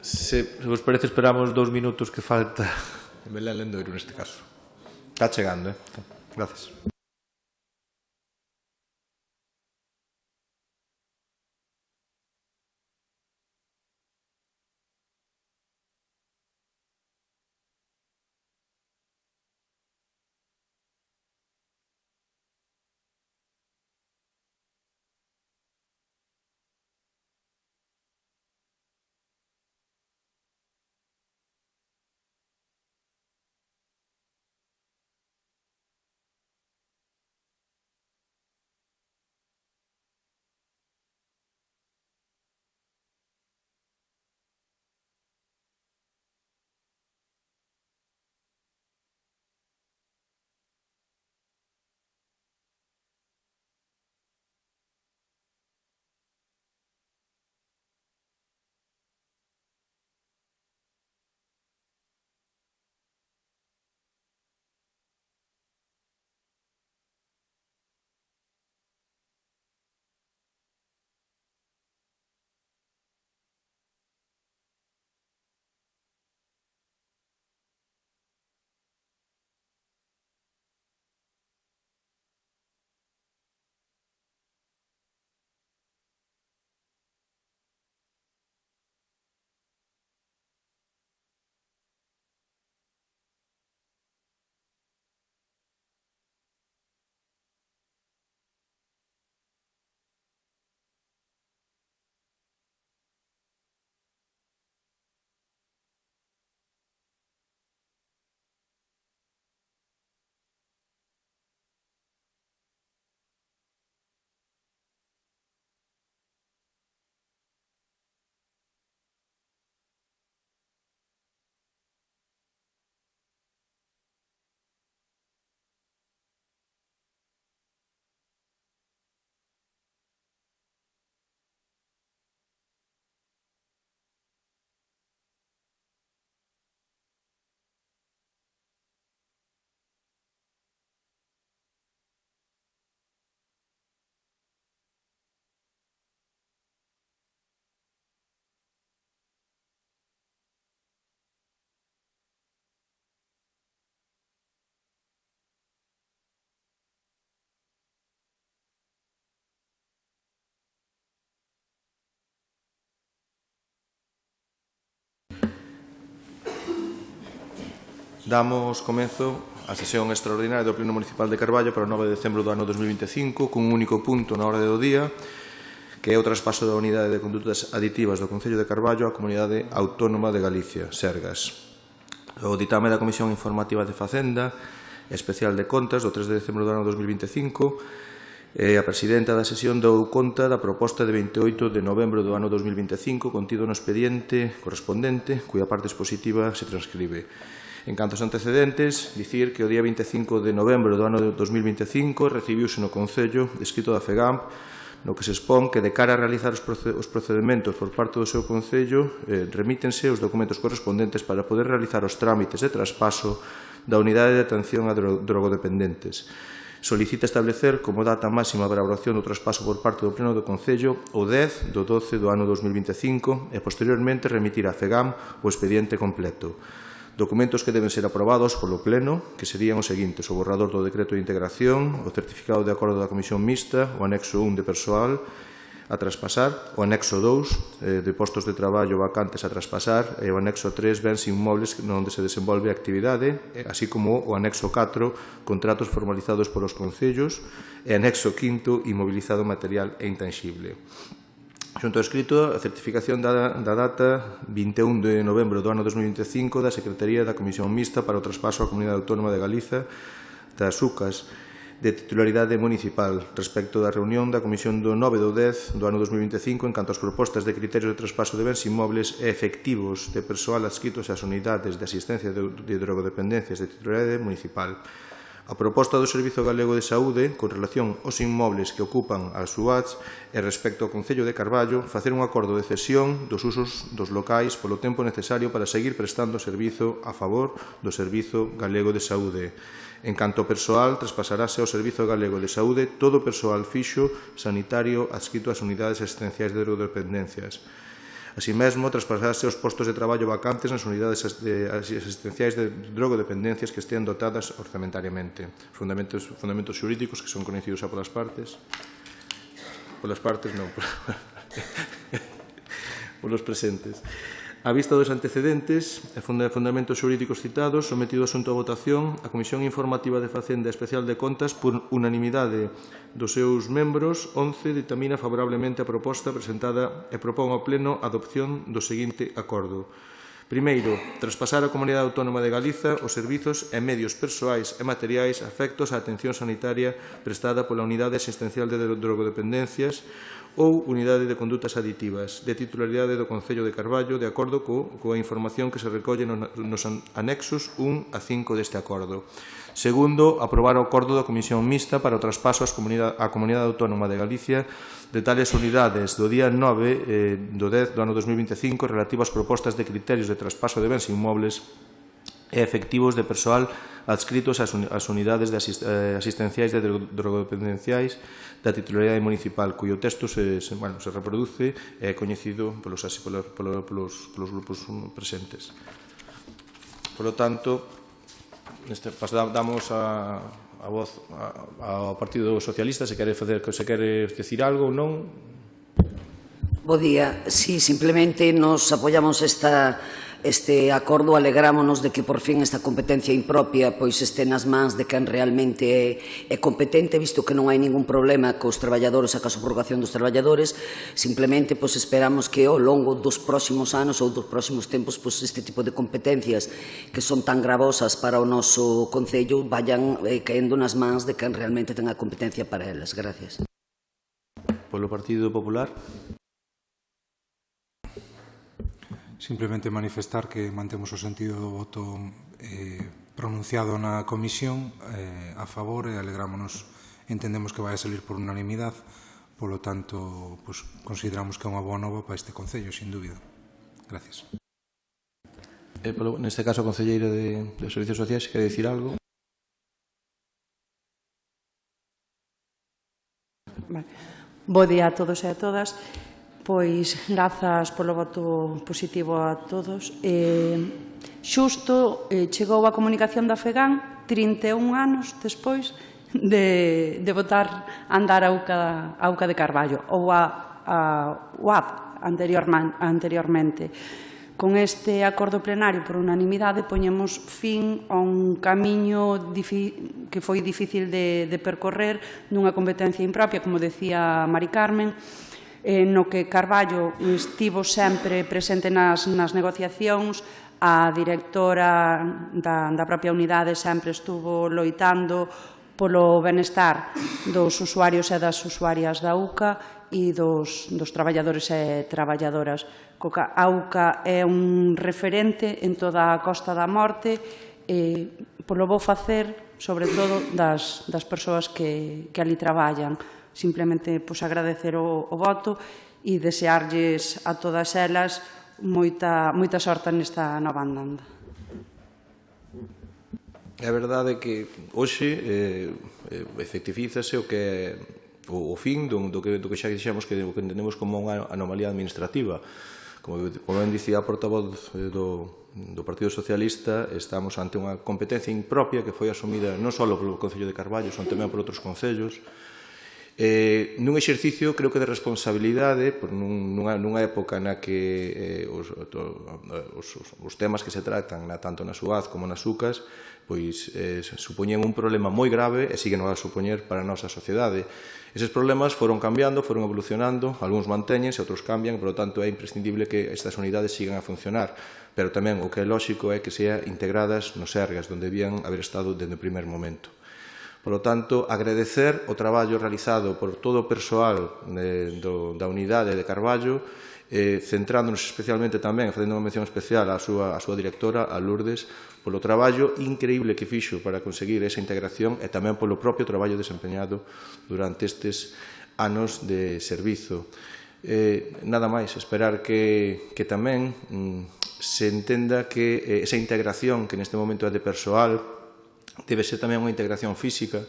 Se vos parece, esperamos 2 minutos que falta Belén Lendoiro neste caso. Está chegando, Gracias. Damos comezo á sesión extraordinaria do Pleno Municipal de Carballo para o 9 de decembro do ano 2025 cun único punto na orde do día, que é o traspaso da Unidade de Condutas Aditivas do Concello de Carballo á Comunidade Autónoma de Galicia, Sergas. O ditame da Comisión Informativa de Facenda Especial de Contas do 3 de decembro do ano 2025, a presidenta da sesión dou conta da proposta de 28 de novembro do ano 2025 contido no expediente correspondente, cuya parte expositiva se transcribe. En canto aos antecedentes, dicir que o día 25 de novembro do ano 2025 recibiuse no Concello escrito da FEGAMP no que se expón que de cara a realizar os procedementos por parte do seu Concello remítense os documentos correspondentes para poder realizar os trámites de traspaso da Unidade de Atención a Drogodependentes. Solicita establecer como data máxima para a elaboración do traspaso por parte do Pleno do Concello o 10 do 12 do ano 2025 e posteriormente remitir a FEGAMP o expediente completo. Documentos que deben ser aprobados polo Pleno, que serían os seguintes: o borrador do decreto de integración, o certificado de acordo da Comisión Mixta, o anexo 1 de persoal a traspasar, o anexo 2 de postos de traballo vacantes a traspasar e o anexo 3 bens inmobles onde se desenvolve a actividade, así como o anexo 4 contratos formalizados polos concellos e anexo 5 inmobilizado material e intangible. Xunto ao escrito, a certificación da data 21 de novembro do ano 2025 da Secretaría da Comisión Mixta para o traspaso á Comunidade Autónoma de Galiza das UCAs de titularidade municipal respecto da reunión da Comisión do 9 do 10 do ano 2025 en canto ás propostas de criterios de traspaso de bens inmobles e efectivos de persoal adscritos ás unidades de asistencia de drogodependencias de titularidade municipal. A proposta do Servizo Galego de Saúde con relación aos inmobles que ocupan as UATs e respecto ao Concello de Carballo facer un acordo de cesión dos usos dos locais polo tempo necesario para seguir prestando servizo a favor do Servizo Galego de Saúde. En canto ao persoal, traspasarase ao Servizo Galego de Saúde todo o persoal fixo sanitario adscrito ás unidades asistenciais de drogodependencias. Así mesmo, traspasarse os postos de traballo vacantes nas unidades asistenciais de drogodependencias que estean dotadas orzamentariamente. Fundamentos xurídicos que son coñecidos polas partes. Polas partes, non. Polos presentes. A vista dos antecedentes e fundamentos xurídicos citados, sometido o asunto a votación, a Comisión Informativa de Facenda Especial de Contas, por unanimidade dos seus membros, 11 ditamina favorablemente a proposta presentada e propón ao Pleno a adopción do seguinte acordo. Primeiro, traspasar á Comunidade Autónoma de Galiza os servizos e medios persoais e materiais afectos á atención sanitaria prestada pola Unidade Asistencial de Drogodependencias ou Unidade de Condutas Aditivas, de titularidade do Concello de Carballo, de acordo coa información que se recolle nos anexos 1 a 5 deste acordo. Segundo, aprobar o acordo da Comisión Mixta para o traspaso á Comunidade Autónoma de Galicia de tales unidades do día 9 do 10 do ano 2025 relativas propostas de criterios de traspaso de bens inmobles e efectivos de persoal adscritos ás unidades asistenciais de drogodependenciais da titularidade municipal, cuyo texto se reproduce e é coñecido polos grupos presentes. Por lo tanto, damos a voz ao Partido Socialista, se quere decir algo ou non. Bo día. Sí, simplemente nos apoiamos este acordo, alegrámonos de que por fin esta competencia impropia pois este nas mans de quen realmente é competente, visto que non hai ningún problema cos traballadores, a ca subrogación dos traballadores. Simplemente pois esperamos que ao longo dos próximos anos ou dos próximos tempos pois este tipo de competencias que son tan gravosas para o noso Concello vayan caendo nas mans de quen realmente ten a competencia para elas. Gracias. Polo Partido Popular. Simplemente manifestar que mantemos o sentido do voto pronunciado na comisión a favor e alegrámonos, entendemos que vai a salir por unanimidade, polo tanto, consideramos que é unha boa nova para este Concello, sin dúbida. Gracias. Neste caso, a concelleira de Servicios Sociais, quere dicir algo? Bo día a todos e a todas. Pois, grazas polo voto positivo a todos. Xusto chegou a comunicación da FEGAN 31 anos despois de botar a andar a UCA de Carballo ou a UAP anteriormente. Con este acordo plenario por unanimidade poñemos fin a un camiño que foi difícil de percorrer nunha competencia impropia, como decía Mari Carmen, no que Carballo estivo sempre presente nas negociacións, a directora da propia unidade sempre estuvo loitando polo benestar dos usuarios e das usuarias da UCA e dos traballadores e traballadoras. A UCA é un referente en toda a Costa da Morte polo bo facer, sobre todo, das persoas que ali traballan. Simplemente agradecer o voto e desearlles a todas elas moita sorte nesta nova andanda. É verdade que hoxe efectivízase o que é o fin do que xa dixemos que entendemos como unha anomalía administrativa. Como ben dicía a portavoz do Partido Socialista, estamos ante unha competencia impropia que foi asumida non só polo Concello de Carballo, son tamén por outros concellos, nun exercicio, creo que de responsabilidade, nunha época na que os temas que se tratan tanto na SUAZ como nas UCAs supoñen un problema moi grave e siguen a supoñer para a nosa sociedade. Eses problemas foron cambiando, foron evolucionando, algúns mantéñense, outros cambian, por lo tanto é imprescindible que estas unidades sigan a funcionar, pero tamén o que é lóxico é que sean integradas nos Sergas, onde debían haber estado desde o primer momento. Por lo tanto, agradecer o traballo realizado por todo o persoal da unidade de Carballo, centrándonos especialmente tamén, facendo unha mención especial á súa directora, a Lourdes, polo traballo increíble que fixo para conseguir esa integración e tamén polo propio traballo desempeñado durante estes anos de servizo. Nada máis, esperar que tamén se entenda que esa integración que neste momento é de persoal debe ser tamén unha integración física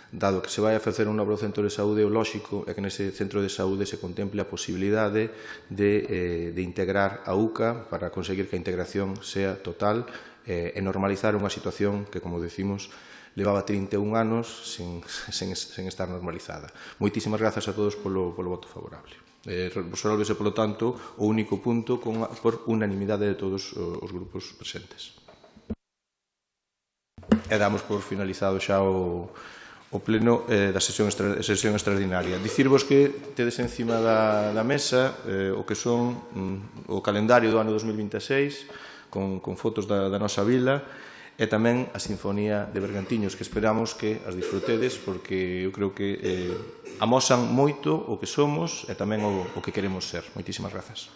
dado que se vai a facer un novo centro de saúde, o lóxico é que nese centro de saúde se contemple a posibilidade de integrar a UCA para conseguir que a integración sea total e normalizar unha situación que, como decimos, levaba 31 anos sen estar normalizada. Moitísimas grazas a todos polo voto favorable. Resolvese, polo tanto, o único punto por unanimidade de todos os grupos presentes. E damos por finalizado xa o pleno da sesión extraordinaria. Dicirvos que tedes encima da mesa o que son o calendario do ano 2026 con fotos da nosa vila e tamén a Sinfonía de Bergantiños, que esperamos que as disfrutedes porque eu creo que amosan moito o que somos e tamén o que queremos ser. Moitísimas grazas.